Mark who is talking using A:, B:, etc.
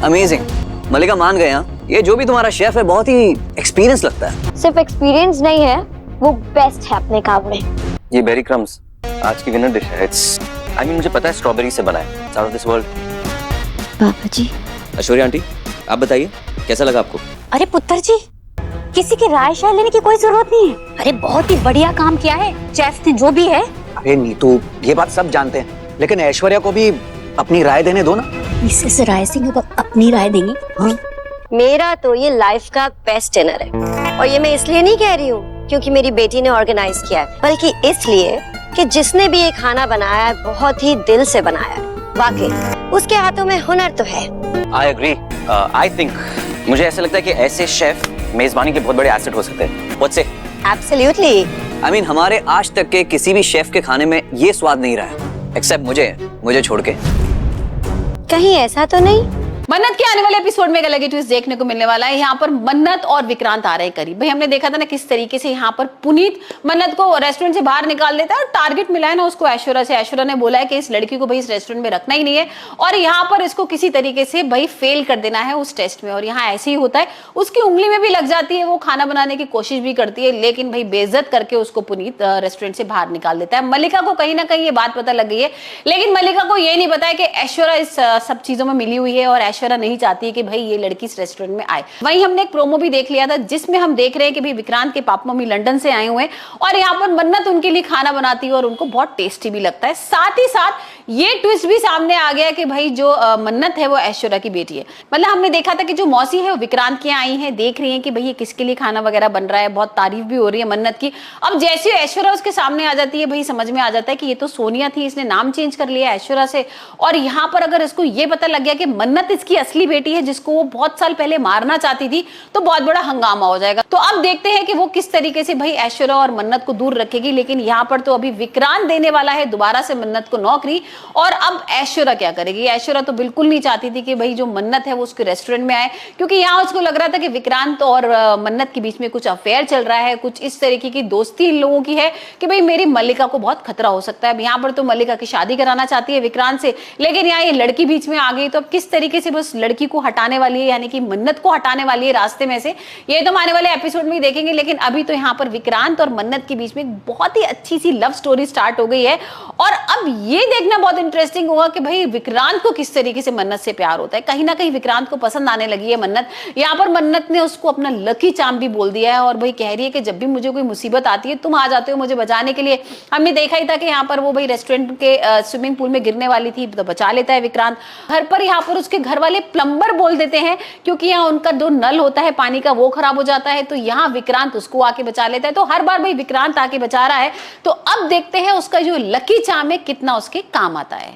A: Amazing. मलिका मान गए हाँ, ये जो भी तुम्हारा शेफ है बहुत ही एक्सपीरियंस लगता है।
B: सिर्फ एक्सपीरियंस नहीं है, वो बेस्ट है अपने काम में।
C: ये बेरी क्रम्स आज की विनर डिश है। इट्स मुझे पता है स्ट्रॉबेरी से बना है। It's out of this world.
B: पापा जी।
C: ऐश्वर्या आंटी आप बताइए कैसा लगा आपको?
D: अरे पुत्र जी, किसी की राय शाय लेने की कोई जरूरत नहीं है। अरे बहुत ही बढ़िया काम किया है शेफ ने जो भी है।
A: अरे नीतू, ये बात सब जानते हैं, लेकिन ऐश्वर्या को भी अपनी राय देने दो ना।
D: मिसेस राय सिंह अगर अपनी राय देंगे।
A: हाँ?
B: मेरा तो ये लाइफ का बेस्ट डिनर है, और ये मैं इसलिए नहीं कह रही हूँ क्योंकि मेरी बेटी ने ऑर्गेनाइज किया है, बल्कि इसलिए कि जिसने भी ये खाना बनाया है बहुत ही दिल से बनाया है। वाकई उसके हाथों में हुनर तो है।
C: I agree. आई थिंक मुझे ऐसा लगता है कि ऐसे शेफ मेजबानी के बहुत बड़े एसेट हो सकते हैं। What's it?
B: Absolutely.
A: I mean, हमारे आज तक के किसी भी शेफ के खाने में ये स्वाद नहीं रहा है, एक्सेप्ट मुझे छोड़ के।
B: कहीं ऐसा तो नहीं?
E: मन्नत के आने वाले एपिसोड में एक अलग ही ट्विस्ट देखने को मिलने वाला है। यहाँ पर मन्नत और विक्रांत आ रहे हैं करीब। भाई हमने देखा था ना किस तरीके से यहाँ पर पुनीत मन्नत को रेस्टोरेंट से बाहर निकाल देता है और टारगेट मिला है ना उसको ऐश्वर्या से। ऐश्वर्या ने बोला है कि इस लड़की को भाई इस रेस्टोरेंट में रखना ही नहीं है और यहाँ पर इसको किसी तरीके से भाई फेल कर देना है उस टेस्ट में। और यहाँ ऐसे ही होता है, उसकी उंगली में भी लग जाती है, वो खाना बनाने की कोशिश भी करती है, लेकिन भाई बेइज्जत करके उसको पुनीत रेस्टोरेंट से बाहर निकाल देता है। मल्लिका को कहीं ना कहीं ये बात पता लग गई है, लेकिन मल्लिका को ये नहीं पता है कि ऐश्वर्या इस सब चीजों में मिली हुई है और ऐश्वर्या नहीं चाहती कि भाई ये लड़की इस रेस्टोरेंट में आए। वहीं हमने एक प्रोमो भी देख लिया था जिसमें हम देख रहे हैं कि भाई विक्रांत के पापा मम्मी लंदन से आए हुए हैं और यहाँ पर मन्नत उनके लिए खाना बनाती है और उनको बहुत टेस्टी भी लगता है। साथ ही साथ ये ट्विस्ट भी सामने आ गया कि भाई जो मन्नत है वो ऐश्वर्या की बेटी है। मतलब हमने देखा था कि जो मौसी है वो विक्रांत की आई है, देख रही है कि भाई ये किसके लिए खाना वगैरह बन रहा है, बहुत तारीफ भी हो रही है मन्नत की। अब जैसे ऐश्वर्या उसके सामने आ जाती है, भाई समझ में आ जाता है कि ये तो सोनिया थी, इसने नाम चेंज कर लिया ऐश्वर्या से। और यहाँ पर अगर इसको ये पता लग गया कि मन्नत इसकी असली बेटी है जिसको वो बहुत साल पहले मारना चाहती थी, तो बहुत बड़ा हंगामा हो जाएगा। तो अब देखते हैं कि वो किस तरीके से भाई ऐश्वर्या और मन्नत को दूर रखेगी। लेकिन यहाँ पर तो अभी विक्रांत देने वाला है दोबारा से मन्नत को नौकरी, और अब ऐश्वर्या क्या करेगी? ऐश्वर्या तो बिल्कुल नहीं चाहती थी कि भाई जो मन्नत है वो उसके रेस्टोरेंट में आए, क्योंकि यहाँ उसको लग रहा था कि विक्रांत और मन्नत के बीच में कुछ अफेयर चल रहा है, कुछ इस तरीके की दोस्ती इन लोगों की है कि भाई मेरी मल्लिका को बहुत खतरा हो सकता है। यहाँ पर तो मल्लिका की शादी कराना चाहती है विक्रांत से, लेकिन यहाँ ये लड़की बीच में आ गई, तो अब किस तरीके से बस लड़की को हटाने वाली है, यानी कि मन्नत को हटाने वाली है रास्ते में से, ये तो आने वाले एपिसोड में ही देखेंगे। लेकिन अभी तो यहाँ पर विक्रांत और मन्नत के बीच में बहुत ही अच्छी सी लव स्टोरी स्टार्ट हो गई है और अब ये देखना बहुत इंटरेस्टिंग होगा कि भाई विक्रांत को किस तरीके से मन्नत से प्यार होता है। कहीं ना कहीं विक्रांत को पसंद आने लगी है मन्नत। यहाँ पर मन्नत ने उसको अपना लकी चार्म भी बोल दिया है और भाई कह रही है कि जब भी मुझे कोई मुसीबत आती है तुम आ जाते हो मुझे बचाने के लिए। हमने देखा ही था कि यहाँ पर वो भाई रेस्टोरेंट के स्विमिंग पूल में गिरने वाली थी तो बचा लेता है विक्रांत। घर पर यहाँ पर उसके घर वाले प्लम्बर बोल देते हैं क्योंकि यहाँ उनका जो नल होता है पानी का वो खराब हो जाता है, तो यहाँ विक्रांत उसको आके बचा लेता है। तो हर बार भाई विक्रांत आके बचा रहा है, तो अब देखते हैं उसका जो लकी चार्म है कितना उसके काम आता है।